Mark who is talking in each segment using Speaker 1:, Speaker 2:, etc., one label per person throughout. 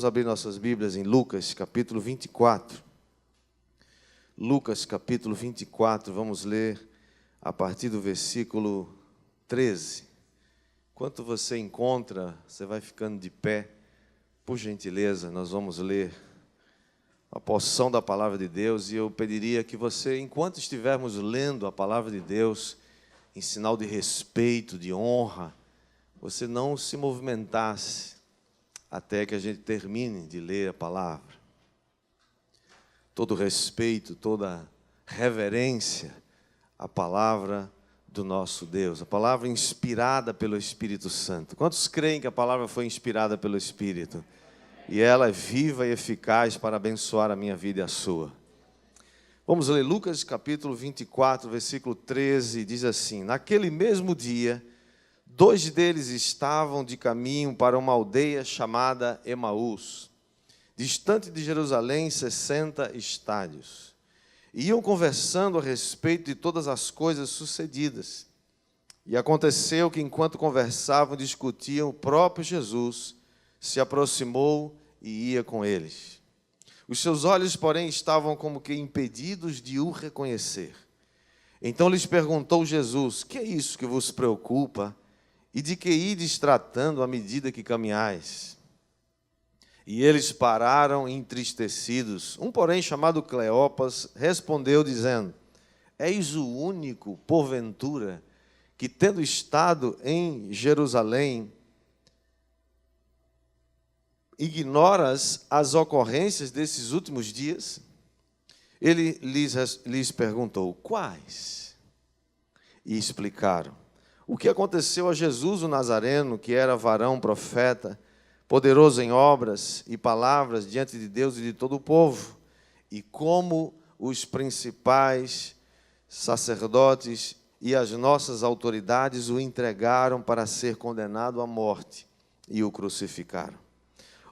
Speaker 1: Vamos abrir nossas Bíblias em Lucas, capítulo 24. Lucas, capítulo 24, vamos ler a partir do versículo 13. Enquanto você encontra, você vai ficando de pé. Por gentileza, nós vamos ler a porção da palavra de Deus, e eu pediria que você, enquanto estivermos lendo a palavra de Deus, em sinal de respeito, de honra, você não se movimentasse até que a gente termine de ler a palavra. Todo respeito, toda reverência à palavra do nosso Deus, a palavra inspirada pelo Espírito Santo. Quantos creem que a palavra foi inspirada pelo Espírito? E ela é viva e eficaz para abençoar a minha vida e a sua. Vamos ler Lucas capítulo 24, versículo 13, diz assim: Naquele mesmo dia, 2 deles estavam de caminho para uma aldeia chamada Emaús, distante de Jerusalém 60 estádios. E iam conversando a respeito de todas as coisas sucedidas. E aconteceu que, enquanto conversavam e discutiam, o próprio Jesus se aproximou e ia com eles. Os seus olhos, porém, estavam como que impedidos de o reconhecer. Então lhes perguntou Jesus: Que é isso que vos preocupa? E de que ides tratando à medida que caminhais? E eles pararam entristecidos. Um, porém, chamado Cleopas, respondeu dizendo: És o único, porventura, que, tendo estado em Jerusalém, ignoras as ocorrências desses últimos dias? Ele lhes perguntou: Quais? E explicaram o que aconteceu a Jesus o Nazareno, que era varão profeta, poderoso em obras e palavras diante de Deus e de todo o povo, e como os principais sacerdotes e as nossas autoridades o entregaram para ser condenado à morte e o crucificaram.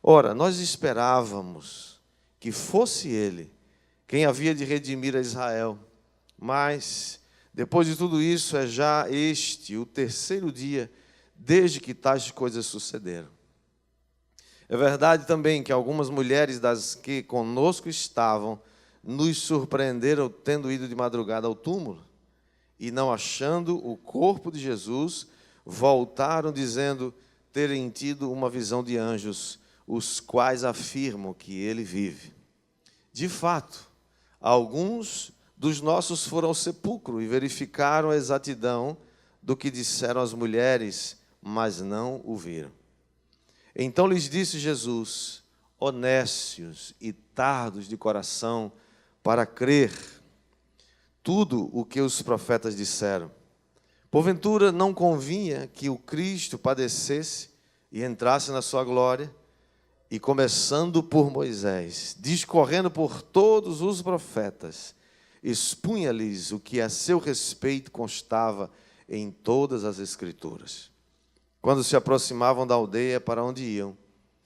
Speaker 1: Ora, nós esperávamos que fosse ele quem havia de redimir a Israel, mas depois de tudo isso, é já este o 3º dia desde que tais coisas sucederam. É verdade também que algumas mulheres das que conosco estavam nos surpreenderam tendo ido de madrugada ao túmulo e, não achando o corpo de Jesus, voltaram dizendo terem tido uma visão de anjos, os quais afirmam que ele vive. De fato, alguns dos nossos foram ao sepulcro e verificaram a exatidão do que disseram as mulheres, mas não o viram. Então lhes disse Jesus: Ó nécios e tardos de coração, para crer tudo o que os profetas disseram. Porventura não convinha que o Cristo padecesse e entrasse na sua glória? E começando por Moisés, discorrendo por todos os profetas, expunha-lhes o que a seu respeito constava em todas as Escrituras. Quando se aproximavam da aldeia para onde iam,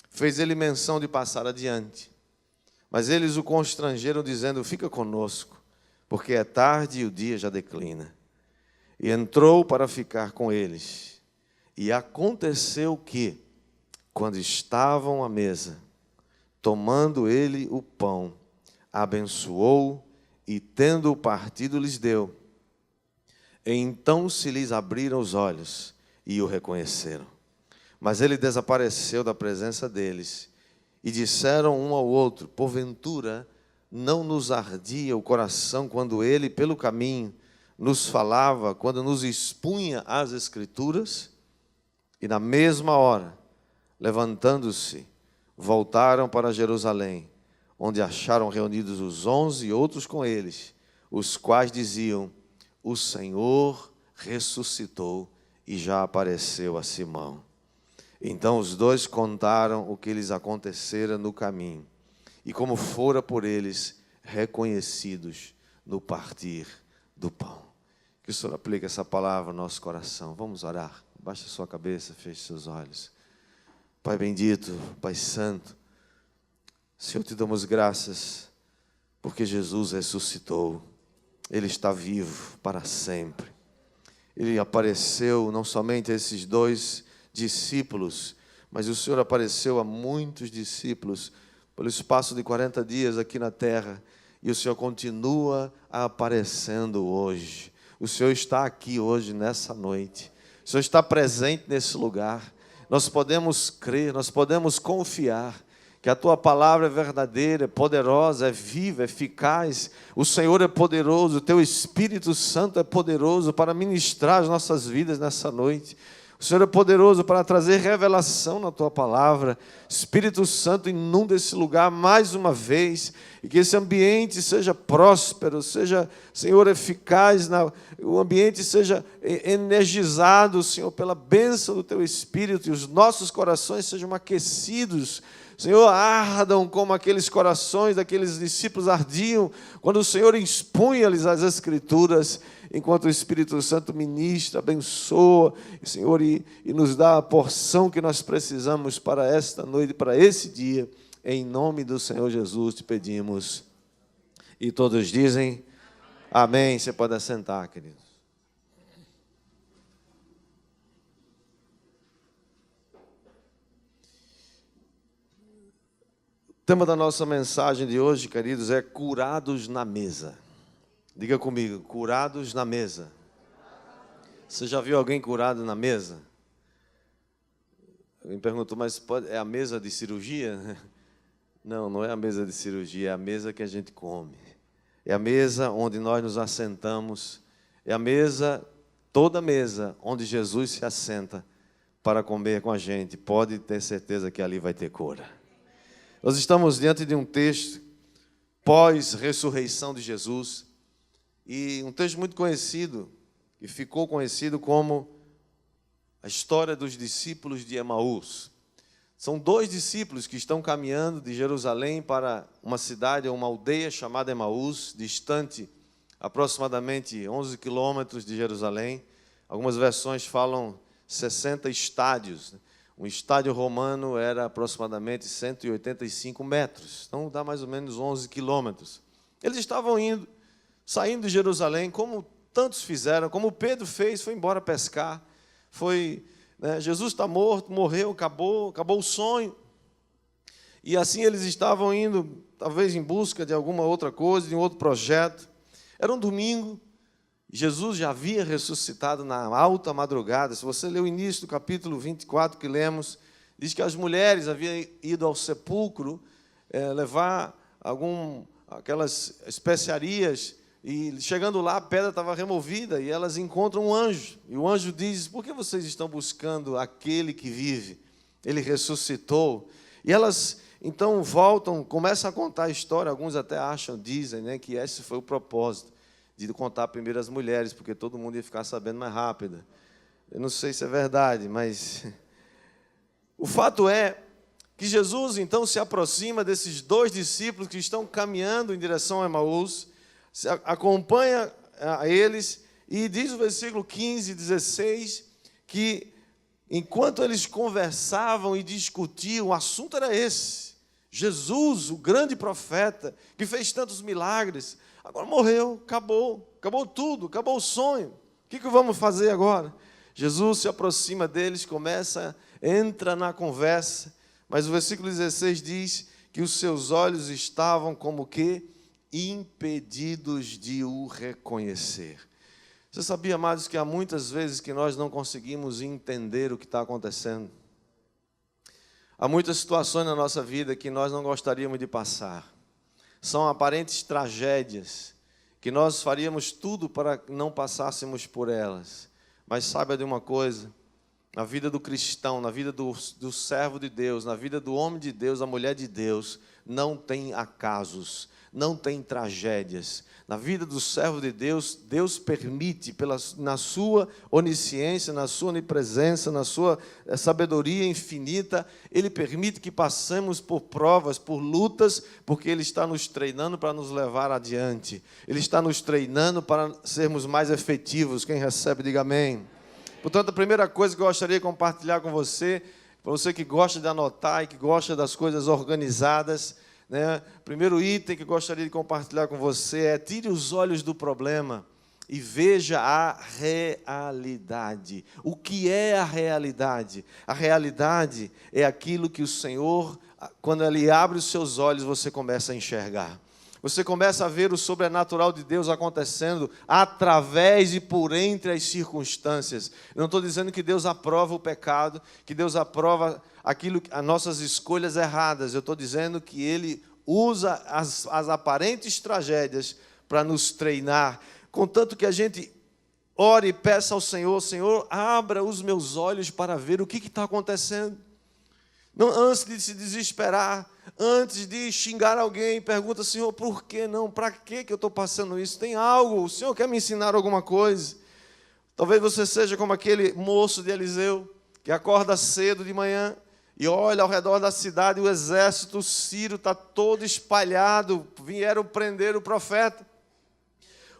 Speaker 1: fez ele menção de passar adiante. Mas eles o constrangeram, dizendo: Fica conosco, porque é tarde e o dia já declina. E entrou para ficar com eles. E aconteceu que, quando estavam à mesa, tomando ele o pão, abençoou e, tendo-o partido, lhes deu. Então se lhes abriram os olhos e o reconheceram. Mas ele desapareceu da presença deles. E disseram um ao outro: Porventura não nos ardia o coração quando ele, pelo caminho, nos falava, quando nos expunha as Escrituras? E na mesma hora, levantando-se, voltaram para Jerusalém, onde acharam reunidos os 11 e outros com eles, os quais diziam: O Senhor ressuscitou e já apareceu a Simão. Então os 2 contaram o que lhes acontecera no caminho, e como fora por eles reconhecidos no partir do pão. Que o Senhor aplique essa palavra no nosso coração. Vamos orar. Baixe a sua cabeça, feche seus olhos. Pai bendito, Pai santo, Senhor, te damos graças, porque Jesus ressuscitou. Ele está vivo para sempre. Ele apareceu não somente a esses 2 discípulos, mas o Senhor apareceu a muitos discípulos pelo espaço de 40 dias aqui na terra, e o Senhor continua aparecendo hoje. O Senhor está aqui hoje, nessa noite. O Senhor está presente nesse lugar. Nós podemos crer, nós podemos confiar que a Tua palavra é verdadeira, é poderosa, é viva, é eficaz. O Senhor é poderoso, o Teu Espírito Santo é poderoso para ministrar as nossas vidas nessa noite. O Senhor é poderoso para trazer revelação na Tua palavra. Espírito Santo, inunda esse lugar mais uma vez, e que esse ambiente seja próspero, seja, Senhor, eficaz, o ambiente seja energizado, Senhor, pela bênção do Teu Espírito, e os nossos corações sejam aquecidos, Senhor, ardam como aqueles corações daqueles discípulos ardiam, quando o Senhor expunha-lhes as Escrituras, enquanto o Espírito Santo ministra, abençoa, Senhor, e nos dá a porção que nós precisamos para esta noite, para esse dia. Em nome do Senhor Jesus te pedimos. E todos dizem amém. Você pode assentar, queridos. O tema da nossa mensagem de hoje, queridos, é curados na mesa. Diga comigo, curados na mesa. Você já viu alguém curado na mesa? Alguém perguntou, mas é a mesa de cirurgia? Não, não é a mesa de cirurgia, é a mesa que a gente come. É a mesa onde nós nos assentamos. É a mesa, toda mesa, onde Jesus se assenta para comer com a gente. Pode ter certeza que ali vai ter cura. Nós estamos diante de um texto pós-ressurreição de Jesus. E um texto muito conhecido, que ficou conhecido como a história dos discípulos de Emaús. São 2 discípulos que estão caminhando de Jerusalém para uma cidade ou uma aldeia chamada Emaús, distante aproximadamente 11 quilômetros de Jerusalém. Algumas versões falam 60 estádios. Um estádio romano era aproximadamente 185 metros, então dá mais ou menos 11 quilômetros. Eles estavam saindo de Jerusalém, como tantos fizeram, como Pedro fez, foi embora pescar. Jesus está morto, morreu, acabou o sonho. E assim eles estavam indo, talvez em busca de alguma outra coisa, de um outro projeto. Era um domingo, Jesus já havia ressuscitado na alta madrugada. Se você ler o início do capítulo 24 que lemos, diz que as mulheres haviam ido ao sepulcro levar aquelas especiarias. E chegando lá, a pedra estava removida e elas encontram um anjo. E o anjo diz, por que vocês estão buscando aquele que vive? Ele ressuscitou. E elas, então, voltam, começam a contar a história. Alguns até dizem, que esse foi o propósito, de contar primeiro as mulheres, porque todo mundo ia ficar sabendo mais rápido. Eu não sei se é verdade, mas... O fato é que Jesus, então, se aproxima desses 2 discípulos que estão caminhando em direção a Emaús, acompanha a eles, e diz o versículo 15 e 16, que enquanto eles conversavam e discutiam, o assunto era esse. Jesus, o grande profeta, que fez tantos milagres, agora morreu, acabou tudo, acabou o sonho. O que vamos fazer agora? Jesus se aproxima deles, entra na conversa, mas o versículo 16 diz que os seus olhos estavam como que impedidos de o reconhecer. Você sabia, amados, que há muitas vezes que nós não conseguimos entender o que está acontecendo? Há muitas situações na nossa vida que nós não gostaríamos de passar. São aparentes tragédias que nós faríamos tudo para que não passássemos por elas. Mas saiba de uma coisa, na vida do cristão, na vida do servo de Deus, na vida do homem de Deus, a mulher de Deus, não tem acasos, não tem tragédias. Na vida do servo de Deus, Deus permite, na sua onisciência, na sua onipresença, na sua sabedoria infinita, Ele permite que passemos por provas, por lutas, porque Ele está nos treinando para nos levar adiante. Ele está nos treinando para sermos mais efetivos. Quem recebe, diga amém. Portanto, a primeira coisa que eu gostaria de compartilhar com você, para você que gosta de anotar e que gosta das coisas organizadas, Primeiro item que eu gostaria de compartilhar com você é: tire os olhos do problema e veja a realidade. O que é a realidade? A realidade é aquilo que o Senhor, quando Ele abre os seus olhos, você começa a enxergar. Você começa a ver o sobrenatural de Deus acontecendo através e por entre as circunstâncias. Eu não estou dizendo que Deus aprova o pecado, que Deus aprova as nossas escolhas erradas. Eu estou dizendo que Ele usa as aparentes tragédias para nos treinar. Contanto que a gente ore e peça ao Senhor, Senhor, abra os meus olhos para ver o que está acontecendo. Não, antes de se desesperar, antes de xingar alguém, pergunta, Senhor, por que não? Para que eu estou passando isso? Tem algo? O Senhor quer me ensinar alguma coisa? Talvez você seja como aquele moço de Eliseu, que acorda cedo de manhã e olha ao redor da cidade, o exército sírio está todo espalhado, vieram prender o profeta.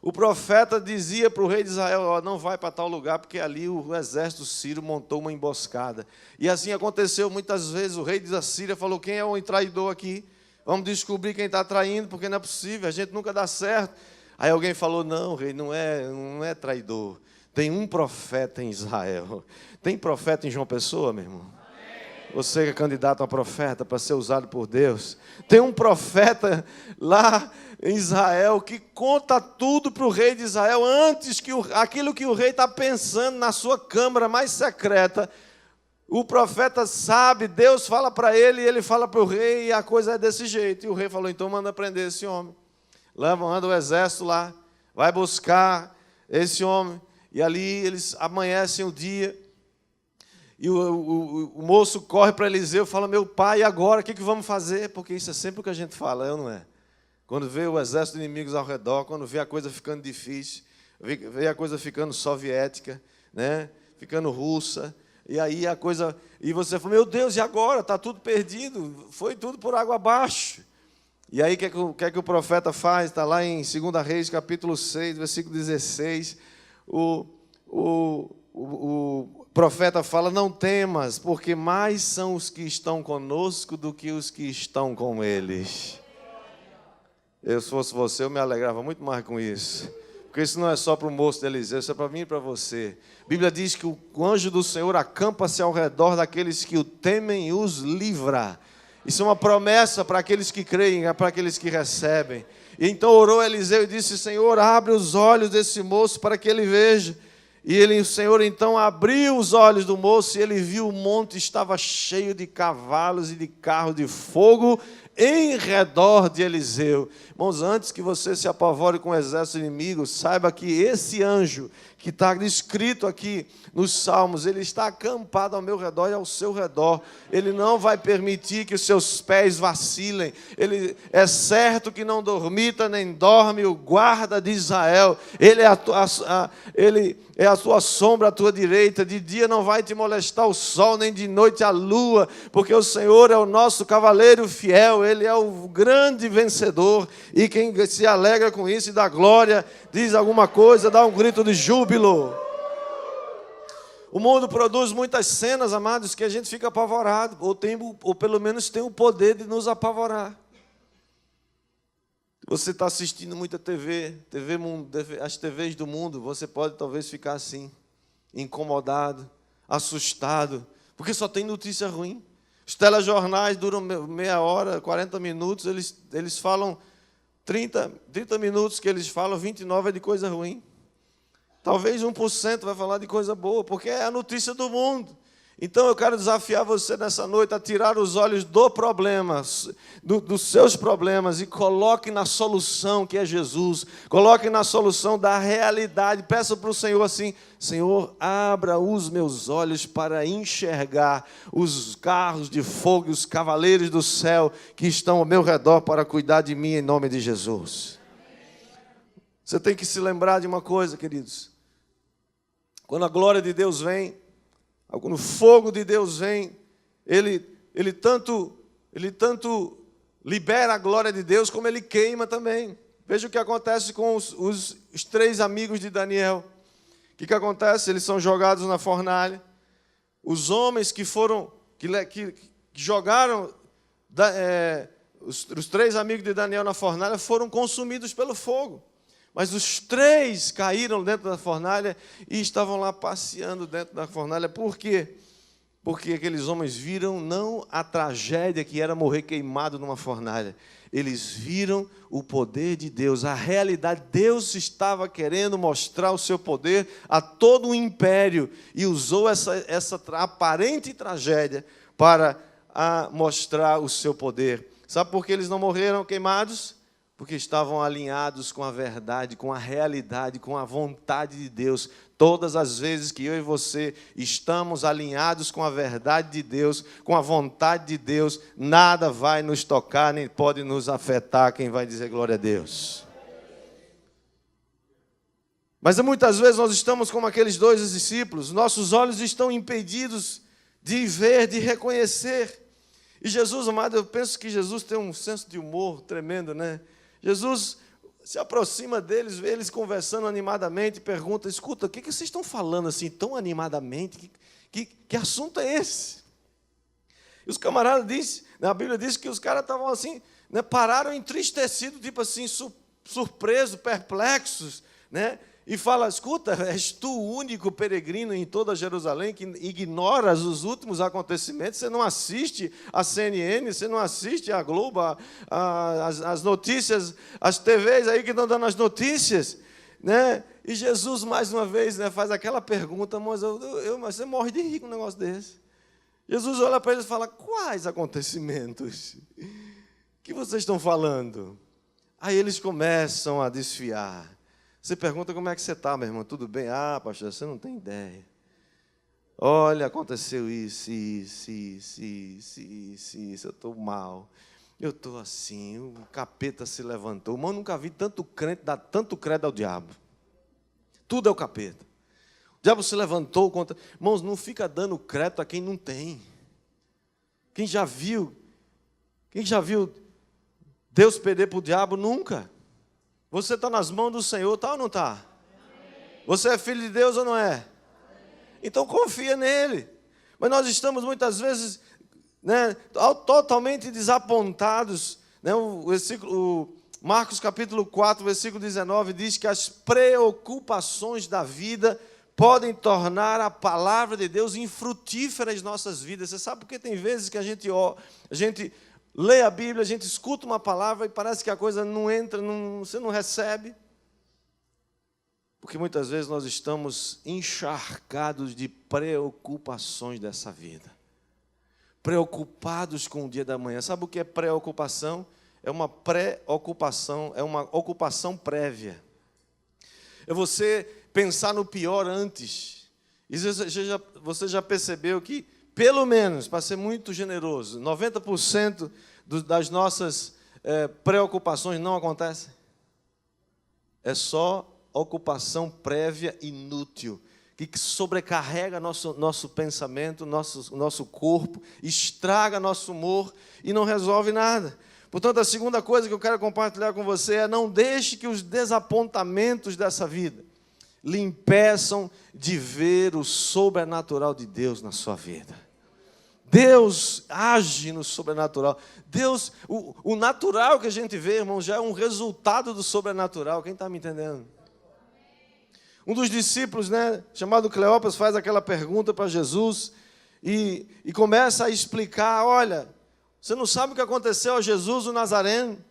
Speaker 1: O profeta dizia para o rei de Israel, não vai para tal lugar, porque ali o exército sírio montou uma emboscada. E assim aconteceu muitas vezes, o rei da Síria falou, quem é o traidor aqui? Vamos descobrir quem está traindo, porque não é possível, a gente nunca dá certo. Aí alguém falou, não, rei, não é traidor. Tem um profeta em Israel. Tem profeta em João Pessoa, meu irmão? Você que é candidato a profeta para ser usado por Deus. Tem um profeta lá em Israel que conta tudo para o rei de Israel antes que aquilo que o rei está pensando na sua câmara mais secreta. O profeta sabe, Deus fala para ele e ele fala para o rei e a coisa é desse jeito. E o rei falou, então manda prender esse homem. Manda o exército lá, vai buscar esse homem. E ali eles amanhecem o dia. E o moço corre para Eliseu e fala, meu pai, e agora? O que vamos fazer? Porque isso é sempre o que a gente fala, não é? Quando vê o exército de inimigos ao redor, quando vê a coisa ficando difícil, vê a coisa ficando soviética, né? Ficando russa, e aí a coisa... E você fala, meu Deus, e agora? Está tudo perdido, foi tudo por água abaixo. E aí o que é que o profeta faz? Está lá em 2 Reis, capítulo 6, versículo 16, o profeta fala, não temas, porque mais são os que estão conosco do que os que estão com eles. Eu, se fosse você, eu me alegrava muito mais com isso. Porque isso não é só para o moço de Eliseu, isso é para mim e para você. A Bíblia diz que o anjo do Senhor acampa-se ao redor daqueles que o temem e os livra. Isso é uma promessa para aqueles que creem, para aqueles que recebem. E então orou Eliseu e disse, Senhor, abre os olhos desse moço para que ele veja. E o Senhor então abriu os olhos do moço e ele viu o monte estava cheio de cavalos e de carros de fogo em redor de Eliseu. Irmãos, antes que você se apavore com o exército inimigo, saiba que esse anjo que está descrito aqui nos Salmos, ele está acampado ao meu redor e ao seu redor. Ele não vai permitir que os seus pés vacilem. Ele é certo que não dormita nem dorme o guarda de Israel. Ele é a tua sombra à tua direita. De dia não vai te molestar o sol, nem de noite a lua, porque o Senhor é o nosso cavaleiro fiel. Ele é o grande vencedor. E quem se alegra com isso e dá glória, diz alguma coisa, dá um grito de júbilo. O mundo produz muitas cenas, amados, que a gente fica apavorado, ou pelo menos tem o poder de nos apavorar. Você está assistindo muita as TVs do mundo, você pode talvez ficar assim, incomodado, assustado, porque só tem notícia ruim. Os telejornais duram meia hora, 40 minutos, eles falam 30 minutos que eles falam, 29 é de coisa ruim. Talvez 1% vai falar de coisa boa, porque é a notícia do mundo. Então eu quero desafiar você nessa noite a tirar os olhos do problema, dos seus problemas, e coloque na solução que é Jesus. Coloque na solução da realidade. Peça para o Senhor assim, Senhor, abra os meus olhos para enxergar os carros de fogo e os cavaleiros do céu que estão ao meu redor para cuidar de mim em nome de Jesus. Você tem que se lembrar de uma coisa, queridos. Quando a glória de Deus vem, quando o fogo de Deus vem, ele tanto libera a glória de Deus, como ele queima também. Veja o que acontece com os 3 amigos de Daniel. O que acontece? Eles são jogados na fornalha. Os homens que jogaram os 3 amigos de Daniel na fornalha foram consumidos pelo fogo. Mas os 3 caíram dentro da fornalha e estavam lá passeando dentro da fornalha. Por quê? Porque aqueles homens viram não a tragédia que era morrer queimado numa fornalha. Eles viram o poder de Deus, a realidade. Deus estava querendo mostrar o seu poder a todo o império e usou essa aparente tragédia para mostrar o seu poder. Sabe por que eles não morreram queimados? Porque estavam alinhados com a verdade, com a realidade, com a vontade de Deus. Todas as vezes que eu e você estamos alinhados com a verdade de Deus, com a vontade de Deus, nada vai nos tocar, nem pode nos afetar. Quem vai dizer glória a Deus? Mas muitas vezes nós estamos como aqueles 2 discípulos, nossos olhos estão impedidos de ver, de reconhecer. E Jesus, amado, eu penso que Jesus tem um senso de humor tremendo, né? Jesus se aproxima deles, vê eles conversando animadamente, pergunta: escuta, o que vocês estão falando assim tão animadamente? Que assunto é esse? E os camaradas dizem, na Bíblia diz que os caras estavam assim, né, pararam entristecidos, tipo assim, surpresos, perplexos, né? E fala: escuta, és tu o único peregrino em toda Jerusalém que ignoras os últimos acontecimentos? Você não assiste a CNN, você não assiste a Globo, as notícias, as TVs aí que estão dando as notícias, né? E Jesus, mais uma vez, né, faz aquela pergunta: mas você morre de rir com um negócio desse. Jesus olha para eles e fala: quais acontecimentos que vocês estão falando? Aí eles começam a desfiar. Você pergunta: como é que você está, meu irmão? Tudo bem? Ah, pastor, você não tem ideia. Olha, aconteceu isso, eu estou mal. Eu estou assim, o capeta se levantou. Irmão, nunca vi tanto crente dar tanto credo ao diabo. Tudo é o capeta. O diabo se levantou contra... Irmãos, não fica dando crédito a quem não tem. Quem já viu Deus perder para o diabo? Nunca. Você está nas mãos do Senhor, está ou não está? Você é filho de Deus ou não é? Então confia nele. Mas nós estamos muitas vezes, né, totalmente desapontados. Né? O Marcos capítulo 4, versículo 19, diz que as preocupações da vida podem tornar a palavra de Deus infrutífera em nossas vidas. Você sabe por que tem vezes que a gente lê a Bíblia, a gente escuta uma palavra e parece que a coisa não entra, você não recebe? Porque muitas vezes nós estamos encharcados de preocupações dessa vida. Preocupados com o dia da manhã. Sabe o que é preocupação? É uma pré-ocupação, é uma ocupação prévia. É você pensar no pior antes. E você já percebeu que, pelo menos, para ser muito generoso, 90% das nossas preocupações não acontecem? É só ocupação prévia inútil, que sobrecarrega nosso pensamento, nosso corpo, estraga nosso humor e não resolve nada. Portanto, a segunda coisa que eu quero compartilhar com você é: não deixe que os desapontamentos dessa vida lhe impeçam de ver o sobrenatural de Deus na sua vida. Deus age no sobrenatural. Deus, o natural que a gente vê, irmão, já é um resultado do sobrenatural. Quem está me entendendo? Um dos discípulos, né, chamado Cleopas, faz aquela pergunta para Jesus e começa a explicar: olha, você não sabe o que aconteceu a Jesus o Nazareno?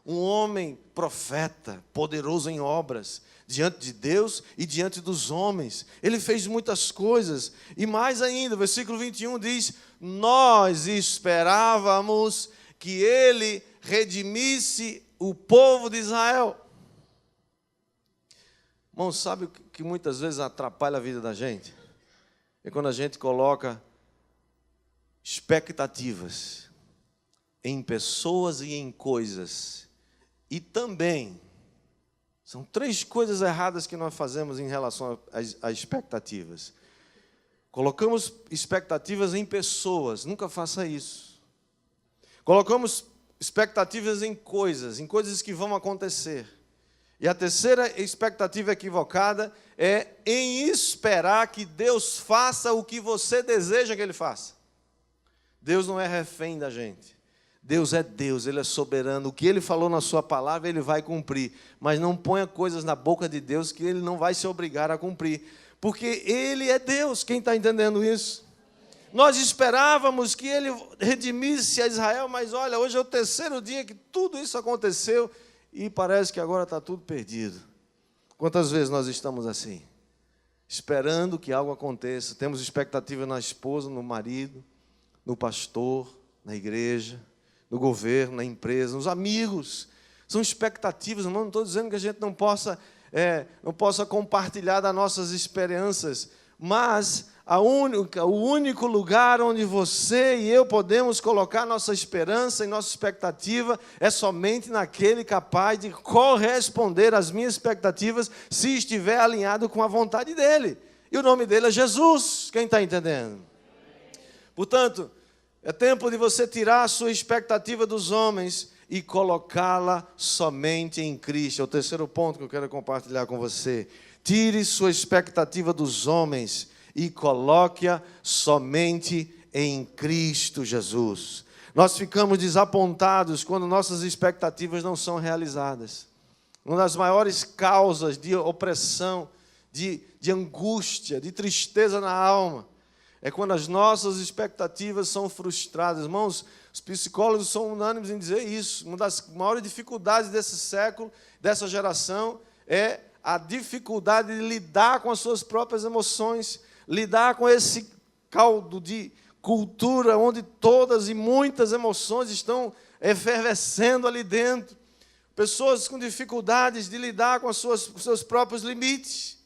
Speaker 1: Um homem profeta, poderoso em obras, diante de Deus e diante dos homens. Ele fez muitas coisas. E mais ainda, o versículo 21 diz: nós esperávamos que ele redimisse o povo de Israel. Irmão, sabe o que muitas vezes atrapalha a vida da gente? É quando a gente coloca expectativas em pessoas e em coisas. E também, são 3 coisas erradas que nós fazemos em relação a expectativas. Colocamos expectativas em pessoas, nunca faça isso. Colocamos expectativas em coisas que vão acontecer. E a terceira expectativa equivocada é em esperar que Deus faça o que você deseja que Ele faça. Deus não é refém da gente. Deus é Deus, Ele é soberano. O que Ele falou na sua palavra, Ele vai cumprir. Mas não ponha coisas na boca de Deus que Ele não vai se obrigar a cumprir. Porque Ele é Deus. Quem está entendendo isso? Nós esperávamos que Ele redimisse a Israel, mas olha, hoje é o terceiro dia que tudo isso aconteceu e parece que agora está tudo perdido. Quantas vezes nós estamos assim? Esperando que algo aconteça. Temos expectativa na esposa, no marido, no pastor, na igreja, no governo, na empresa, nos amigos. São expectativas, irmão. Não estou dizendo que a gente não possa compartilhar das nossas esperanças, mas o único lugar onde você e eu podemos colocar nossa esperança e nossa expectativa é somente naquele capaz de corresponder às minhas expectativas, se estiver alinhado com a vontade dEle. E o nome dEle é Jesus. Quem está entendendo? Portanto, é tempo de você tirar a sua expectativa dos homens e colocá-la somente em Cristo. É o terceiro ponto que eu quero compartilhar com você. Tire sua expectativa dos homens e coloque-a somente em Cristo Jesus. Nós ficamos desapontados quando nossas expectativas não são realizadas. Uma das maiores causas de opressão, de angústia, de tristeza na alma, é quando as nossas expectativas são frustradas. Irmãos, os psicólogos são unânimes em dizer isso. Uma das maiores dificuldades desse século, dessa geração, é a dificuldade de lidar com as suas próprias emoções, lidar com esse caldo de cultura onde todas e muitas emoções estão efervescendo ali dentro. Pessoas com dificuldades de lidar com os seus próprios limites.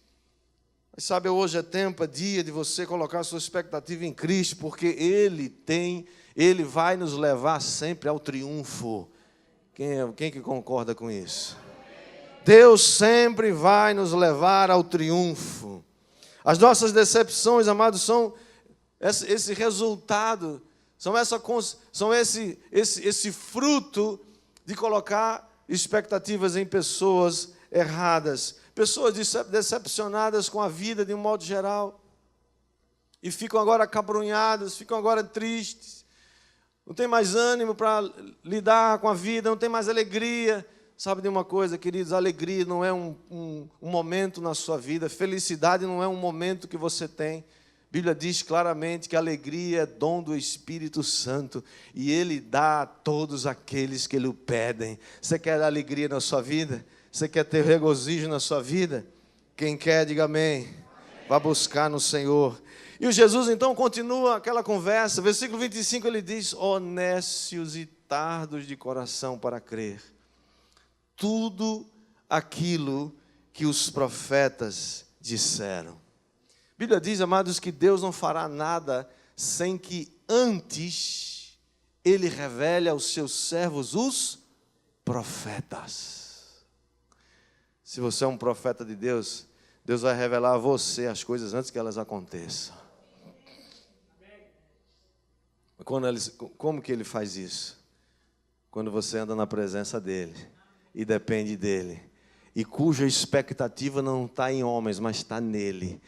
Speaker 1: Mas sabe, hoje é tempo, é dia de você colocar a sua expectativa em Cristo, porque Ele vai nos levar sempre ao triunfo. Quem que concorda com isso? Deus sempre vai nos levar ao triunfo. As nossas decepções, amados, são esse resultado, são esse fruto de colocar expectativas em pessoas erradas. Pessoas decepcionadas com a vida de um modo geral. E ficam agora acabrunhadas, ficam agora tristes. Não tem mais ânimo para lidar com a vida, não tem mais alegria. Sabe de uma coisa, queridos? Alegria não é um momento na sua vida. Felicidade não é um momento que você tem. A Bíblia diz claramente que a alegria é dom do Espírito Santo. E Ele dá a todos aqueles que Ele o pedem. Você quer alegria na sua vida? Você quer ter regozijo na sua vida? Quem quer, diga amém. Vá buscar no Senhor. E o Jesus então continua aquela conversa. Versículo 25 ele diz: ó nécios e tardos de coração para crer. Tudo aquilo que os profetas disseram. A Bíblia diz, amados, que Deus não fará nada sem que antes Ele revele aos seus servos os profetas. Se você é um profeta de Deus, Deus vai revelar a você as coisas antes que elas aconteçam. Como que Ele faz isso? Quando você anda na presença dEle e depende dEle, e cuja expectativa não está em homens, mas está nele,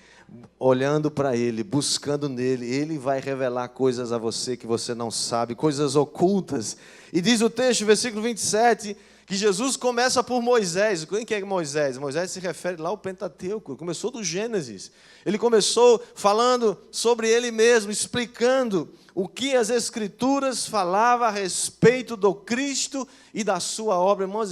Speaker 1: olhando para Ele, buscando nele, Ele vai revelar coisas a você que você não sabe, coisas ocultas. E diz o texto, versículo 27, que Jesus começa por Moisés. Quem que é Moisés? Moisés se refere lá ao Pentateuco, começou do Gênesis. Ele começou falando sobre ele mesmo, explicando o que as Escrituras falavam a respeito do Cristo e da sua obra. Irmãos,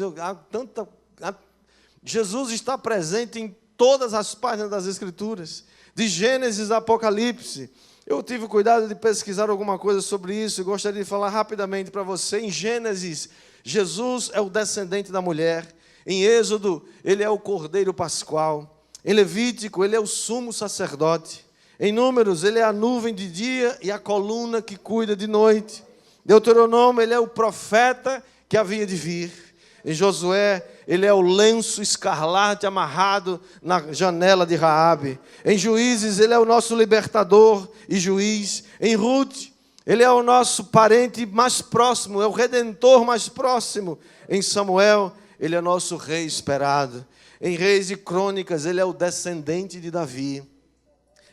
Speaker 1: Jesus está presente em todas as páginas das Escrituras, de Gênesis a Apocalipse. Eu tive cuidado de pesquisar alguma coisa sobre isso e gostaria de falar rapidamente para você. Em Gênesis, Jesus é o descendente da mulher. Em Êxodo, Ele é o Cordeiro Pascual. Em Levítico, Ele é o sumo sacerdote. Em Números, Ele é a nuvem de dia e a coluna que cuida de noite. Deuteronômio, Ele é o profeta que havia de vir. Em Josué, Ele é o lenço escarlate amarrado na janela de Raabe. Em Juízes, Ele é o nosso libertador e juiz. Em Ruth, Ele é o nosso parente mais próximo, é o redentor mais próximo. Em Samuel, Ele é nosso rei esperado. Em Reis e Crônicas, Ele é o descendente de Davi.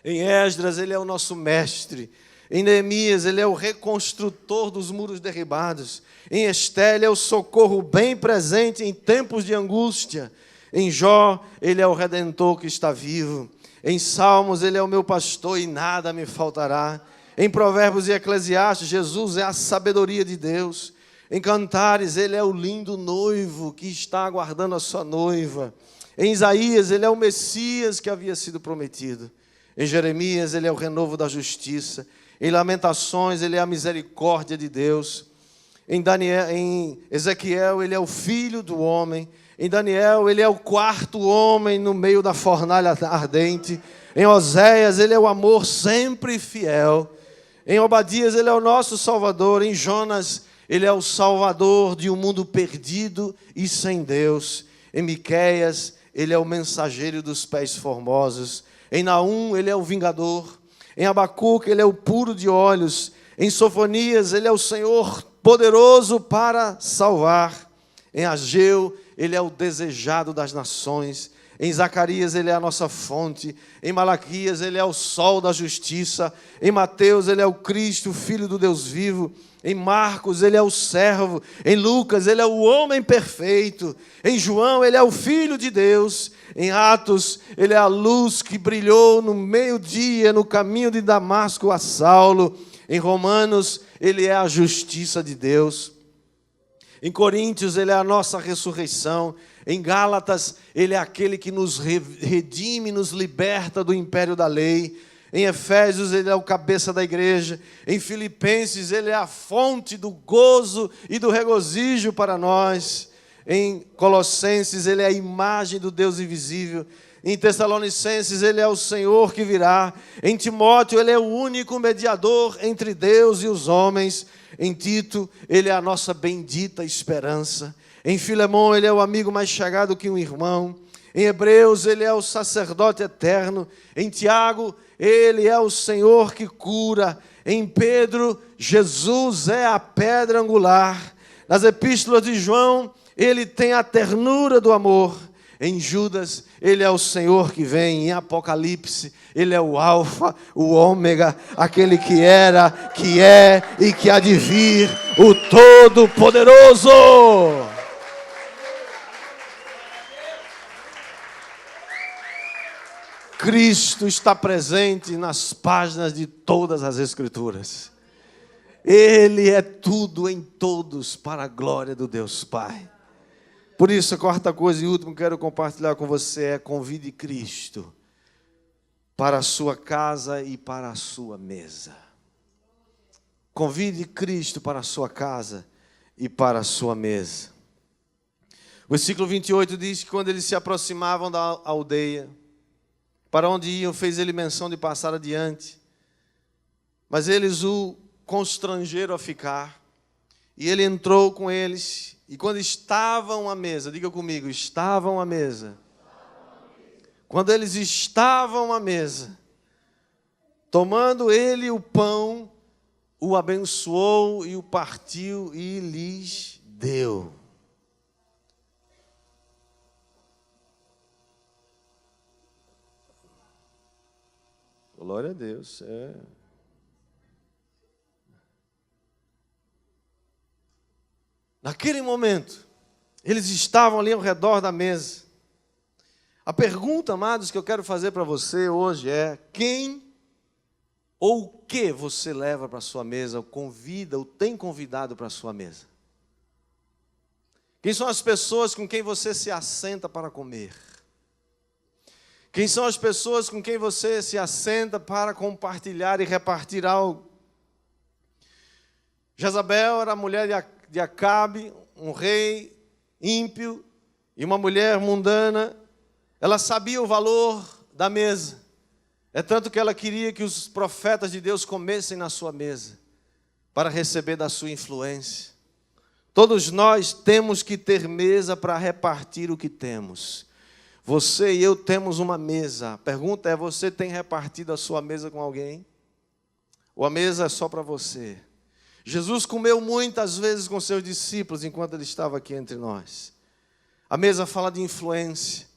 Speaker 1: Em Esdras, Ele é o nosso mestre. Em Neemias, ele é o reconstrutor dos muros derribados. Em Esté, ele é o socorro bem presente em tempos de angústia. Em Jó, ele é o redentor que está vivo. Em Salmos, ele é o meu pastor e nada me faltará. Em Provérbios e Eclesiastes, Jesus é a sabedoria de Deus. Em Cantares, ele é o lindo noivo que está aguardando a sua noiva. Em Isaías, ele é o Messias que havia sido prometido. Em Jeremias, ele é o renovo da justiça. Em Lamentações, ele é a misericórdia de Deus. Em Ezequiel, ele é o filho do homem. Em Daniel, ele é o quarto homem no meio da fornalha ardente. Em Oséias, ele é o amor sempre fiel. Em Obadias, ele é o nosso Salvador. Em Jonas, ele é o Salvador de um mundo perdido e sem Deus. Em Miqueias, ele é o mensageiro dos pés formosos. Em Naum, ele é o vingador. Em Abacuque, ele é o puro de olhos. Em Sofonias, ele é o Senhor poderoso para salvar. Em Ageu, ele é o desejado das nações. Em Zacarias, ele é a nossa fonte. Em Malaquias, ele é o sol da justiça. Em Mateus, ele é o Cristo, filho do Deus vivo. Em Marcos, ele é o servo. Em Lucas, ele é o homem perfeito. Em João, ele é o filho de Deus. Em Atos, ele é a luz que brilhou no meio-dia, no caminho de Damasco a Saulo. Em Romanos, ele é a justiça de Deus. Em Coríntios, ele é a nossa ressurreição. Em Gálatas, ele é aquele que nos redime, nos liberta do império da lei. Em Efésios, ele é o cabeça da igreja. Em Filipenses, ele é a fonte do gozo e do regozijo para nós. Em Colossenses, ele é a imagem do Deus invisível. Em Tessalonicenses, ele é o Senhor que virá. Em Timóteo, ele é o único mediador entre Deus e os homens. Em Tito, ele é a nossa bendita esperança. Em Filemão, ele é o amigo mais chegado que um irmão. Em Hebreus, ele é o sacerdote eterno. Em Tiago, ele é o Senhor que cura. Em Pedro, Jesus é a pedra angular. Nas epístolas de João, ele tem a ternura do amor. Em Judas, ele é o Senhor que vem. Em Apocalipse, ele é o Alfa, o Ômega, aquele que era, que é e que há de vir, o Todo-Poderoso. Cristo está presente nas páginas de todas as Escrituras. Ele é tudo em todos para a glória do Deus Pai. Por isso, a quarta coisa e última que quero compartilhar com você é: convide Cristo para a sua casa e para a sua mesa. Convide Cristo para a sua casa e para a sua mesa. O versículo 28 diz que quando eles se aproximavam da aldeia, para onde iam, fez ele menção de passar adiante. Mas eles o constrangeram a ficar. E ele entrou com eles. E quando estavam à mesa, diga comigo, estavam à mesa. Quando eles estavam à mesa, tomando ele o pão, o abençoou e o partiu e lhes deu. Glória a Deus. Naquele momento, eles estavam ali ao redor da mesa. A pergunta, amados, que eu quero fazer para você hoje é: quem ou o que você leva para a sua mesa, ou convida, ou tem convidado para a sua mesa? Quem são as pessoas com quem você se assenta para comer? Quem são as pessoas com quem você se assenta para compartilhar e repartir algo? Jezabel era a mulher de Acabe, um rei ímpio e uma mulher mundana. Ela sabia o valor da mesa. É tanto que ela queria que os profetas de Deus comessem na sua mesa, para receber da sua influência. Todos nós temos que ter mesa para repartir o que temos. Você e eu temos uma mesa. A pergunta é: você tem repartido a sua mesa com alguém? Ou a mesa é só para você? Jesus comeu muitas vezes com seus discípulos enquanto ele estava aqui entre nós. A mesa fala de influência.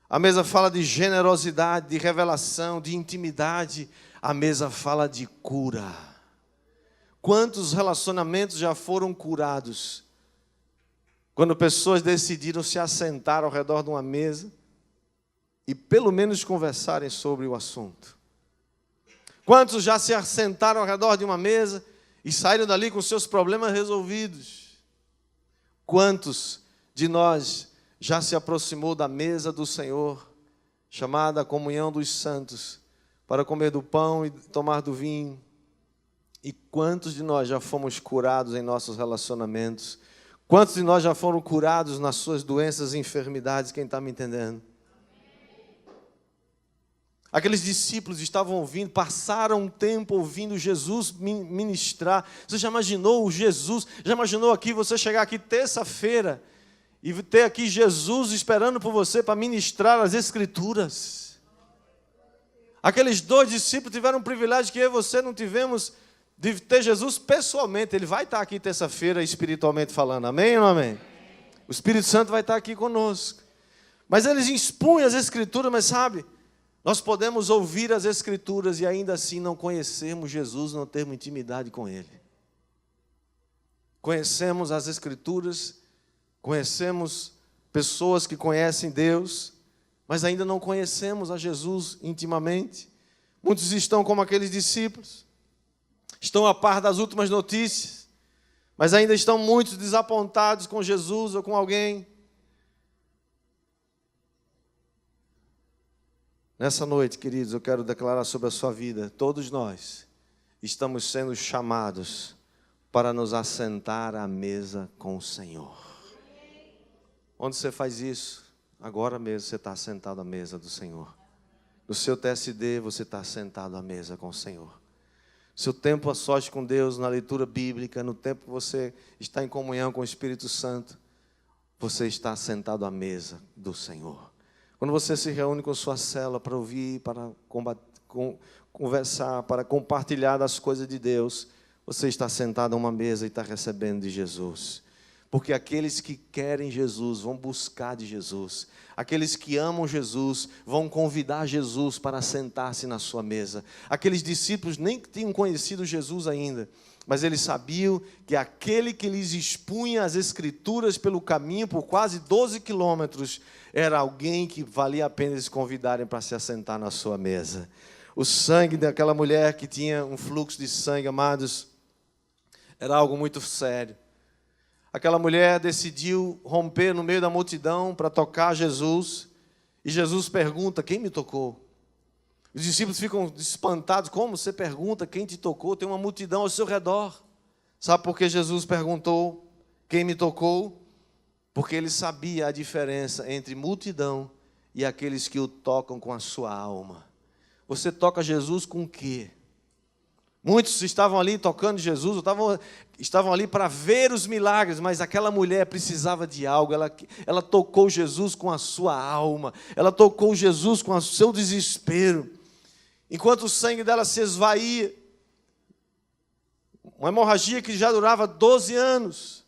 Speaker 1: A mesa fala de generosidade, de revelação, de intimidade. A mesa fala de cura. Quantos relacionamentos já foram curados quando pessoas decidiram se assentar ao redor de uma mesa e pelo menos conversarem sobre o assunto? Quantos já se assentaram ao redor de uma mesa e saíram dali com seus problemas resolvidos? Quantos de nós já se aproximou da mesa do Senhor, chamada comunhão dos santos, para comer do pão e tomar do vinho? E quantos de nós já fomos curados em nossos relacionamentos? Quantos de nós já foram curados nas suas doenças e enfermidades? Quem está me entendendo? Aqueles discípulos estavam ouvindo, passaram um tempo ouvindo Jesus ministrar. Você já imaginou Jesus? Já imaginou aqui você chegar aqui terça-feira e ter aqui Jesus esperando por você para ministrar as Escrituras? Aqueles 2 discípulos tiveram um privilégio que eu e você não tivemos, de ter Jesus pessoalmente. Ele vai estar aqui terça-feira espiritualmente falando. Amém ou não amém? O Espírito Santo vai estar aqui conosco. Mas eles expunham as Escrituras, mas sabe, nós podemos ouvir as Escrituras e ainda assim não conhecermos Jesus, não termos intimidade com Ele. Conhecemos as Escrituras, conhecemos pessoas que conhecem Deus, mas ainda não conhecemos a Jesus intimamente. Muitos estão como aqueles discípulos, estão a par das últimas notícias, mas ainda estão muito desapontados com Jesus ou com alguém. Nessa noite, queridos, eu quero declarar sobre a sua vida: todos nós estamos sendo chamados para nos assentar à mesa com o Senhor. Onde você faz isso? Agora mesmo você está sentado à mesa do Senhor. No seu TSD você está sentado à mesa com o Senhor. Seu tempo a sós com Deus, na leitura bíblica, no tempo que você está em comunhão com o Espírito Santo, você está sentado à mesa do Senhor. Quando você se reúne com sua célula para ouvir, para conversar, para compartilhar das coisas de Deus, você está sentado a uma mesa e está recebendo de Jesus. Porque aqueles que querem Jesus vão buscar de Jesus. Aqueles que amam Jesus vão convidar Jesus para sentar-se na sua mesa. Aqueles discípulos nem tinham conhecido Jesus ainda, mas eles sabiam que aquele que lhes expunha as Escrituras pelo caminho, por quase 12 quilômetros, era alguém que valia a pena eles convidarem para se assentar na sua mesa. O sangue daquela mulher que tinha um fluxo de sangue, amados, era algo muito sério. Aquela mulher decidiu romper no meio da multidão para tocar Jesus, e Jesus pergunta: quem me tocou? Os discípulos ficam espantados: como você pergunta quem te tocou? Tem uma multidão ao seu redor. Sabe por que Jesus perguntou quem me tocou? Porque ele sabia a diferença entre multidão e aqueles que o tocam com a sua alma. Você toca Jesus com o quê? Muitos estavam ali tocando Jesus, estavam ali para ver os milagres, mas aquela mulher precisava de algo. Ela tocou Jesus com a sua alma, ela tocou Jesus com o seu desespero. Enquanto o sangue dela se esvaía, uma hemorragia que já durava 12 anos.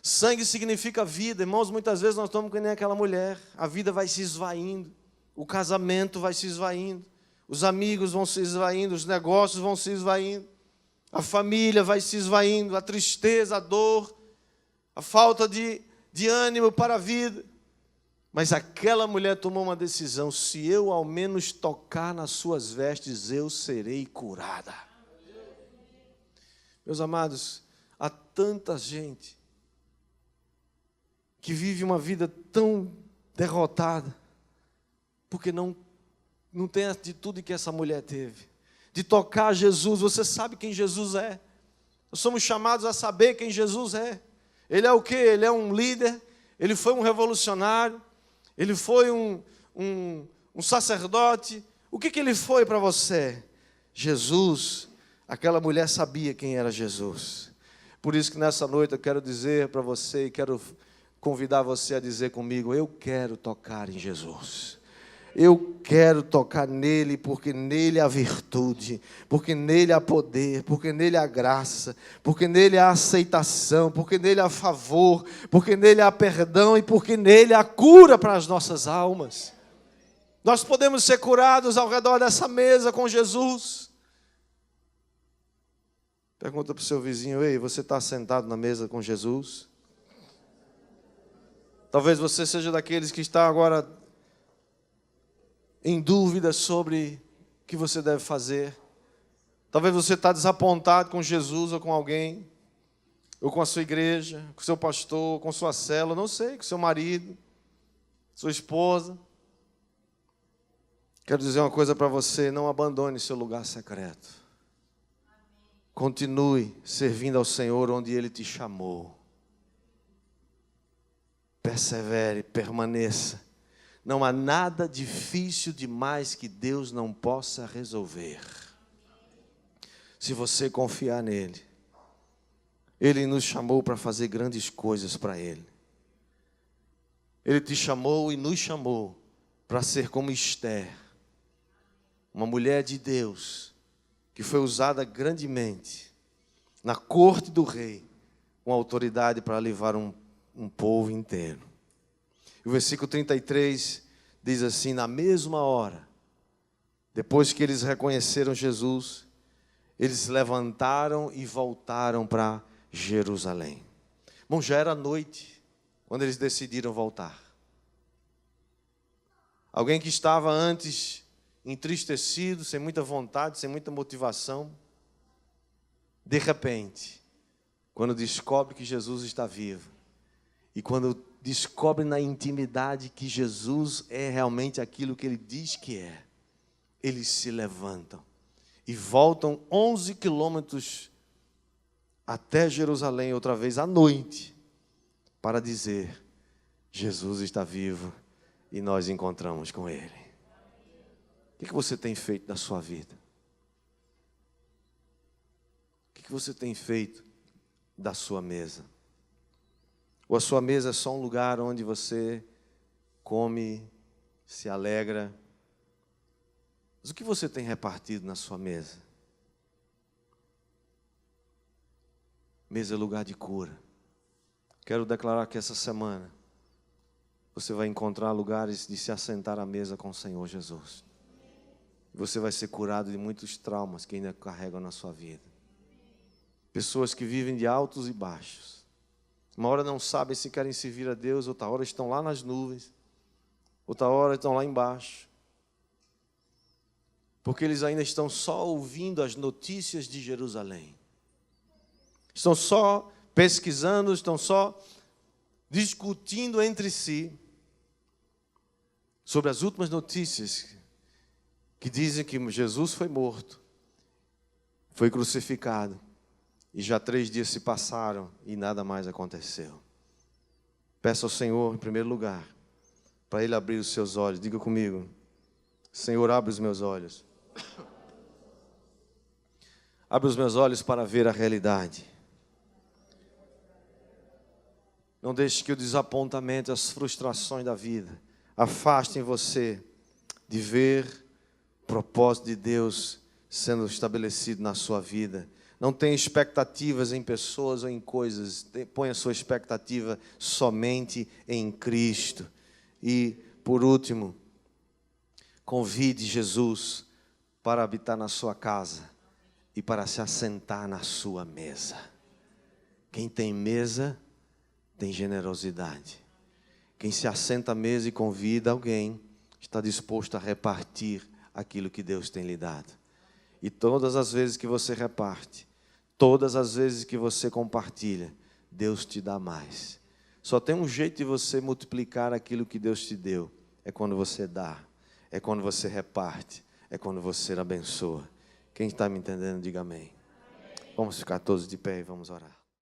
Speaker 1: Sangue significa vida, irmãos. Muitas vezes nós estamos que nem aquela mulher, a vida vai se esvaindo, o casamento vai se esvaindo, os amigos vão se esvaindo, os negócios vão se esvaindo, a família vai se esvaindo, a tristeza, a dor, a falta de ânimo para a vida. Mas aquela mulher tomou uma decisão: se eu ao menos tocar nas suas vestes, eu serei curada. Meus amados, há tanta gente que vive uma vida tão derrotada, porque não tem a atitude que essa mulher teve, de tocar Jesus. Você sabe quem Jesus é. Nós somos chamados a saber quem Jesus é. Ele é o quê? Ele é um líder, ele foi um revolucionário, ele foi um sacerdote. O que ele foi para você? Jesus. Aquela mulher sabia quem era Jesus. Por isso que nessa noite eu quero dizer para você, e quero convidar você a dizer comigo: eu quero tocar em Jesus. Eu quero tocar nele, porque nele há virtude, porque nele há poder, porque nele há graça, porque nele há aceitação, porque nele há favor, porque nele há perdão e porque nele há cura para as nossas almas. Nós podemos ser curados ao redor dessa mesa com Jesus. Pergunta para o seu vizinho: ei, você está sentado na mesa com Jesus? Talvez você seja daqueles que está agora em dúvida sobre o que você deve fazer. Talvez você está desapontado com Jesus ou com alguém, ou com a sua igreja, com o seu pastor, com sua célula, não sei, com seu marido, sua esposa. Quero dizer uma coisa para você: não abandone seu lugar secreto. Continue servindo ao Senhor onde Ele te chamou. Persevere, permaneça. Não há nada difícil demais que Deus não possa resolver. Se você confiar nele. Ele nos chamou para fazer grandes coisas para Ele. Ele te chamou e nos chamou para ser como Esther, uma mulher de Deus, que foi usada grandemente na corte do rei, com autoridade para livrar um povo inteiro. O versículo 33 diz assim: na mesma hora, depois que eles reconheceram Jesus, eles se levantaram e voltaram para Jerusalém. Bom, já era noite quando eles decidiram voltar. Alguém que estava antes entristecido, sem muita vontade, sem muita motivação, de repente, quando descobre que Jesus está vivo, e quando descobre na intimidade que Jesus é realmente aquilo que Ele diz que é, eles se levantam e voltam 11 quilômetros até Jerusalém, outra vez à noite, para dizer: Jesus está vivo e nós encontramos com Ele. O que você tem feito da sua vida? O que você tem feito da sua mesa? Ou a sua mesa é só um lugar onde você come, se alegra? Mas o que você tem repartido na sua mesa? Mesa é lugar de cura. Quero declarar que essa semana você vai encontrar lugares de se assentar à mesa com o Senhor Jesus. Você vai ser curado de muitos traumas que ainda carregam na sua vida. Pessoas que vivem de altos e baixos. Uma hora não sabem se querem servir a Deus, outra hora estão lá nas nuvens, outra hora estão lá embaixo. Porque eles ainda estão só ouvindo as notícias de Jerusalém. Estão só pesquisando, estão só discutindo entre si sobre as últimas notícias que dizem que Jesus foi morto, foi crucificado, e já 3 dias se passaram e nada mais aconteceu. Peça ao Senhor, em primeiro lugar, para Ele abrir os seus olhos. Diga comigo: Senhor, abre os meus olhos. Abre os meus olhos para ver a realidade. Não deixe que o desapontamento, as frustrações da vida afastem você de ver o propósito de Deus sendo estabelecido na sua vida. Não tenha expectativas em pessoas ou em coisas. Ponha a sua expectativa somente em Cristo. E, por último, convide Jesus para habitar na sua casa e para se assentar na sua mesa. Quem tem mesa tem generosidade. Quem se assenta à mesa e convida alguém está disposto a repartir aquilo que Deus tem lhe dado. E todas as vezes que você reparte, todas as vezes que você compartilha, Deus te dá mais. Só tem um jeito de você multiplicar aquilo que Deus te deu. É quando você dá, é quando você reparte, é quando você abençoa. Quem está me entendendo, diga amém. Vamos ficar todos de pé e vamos orar.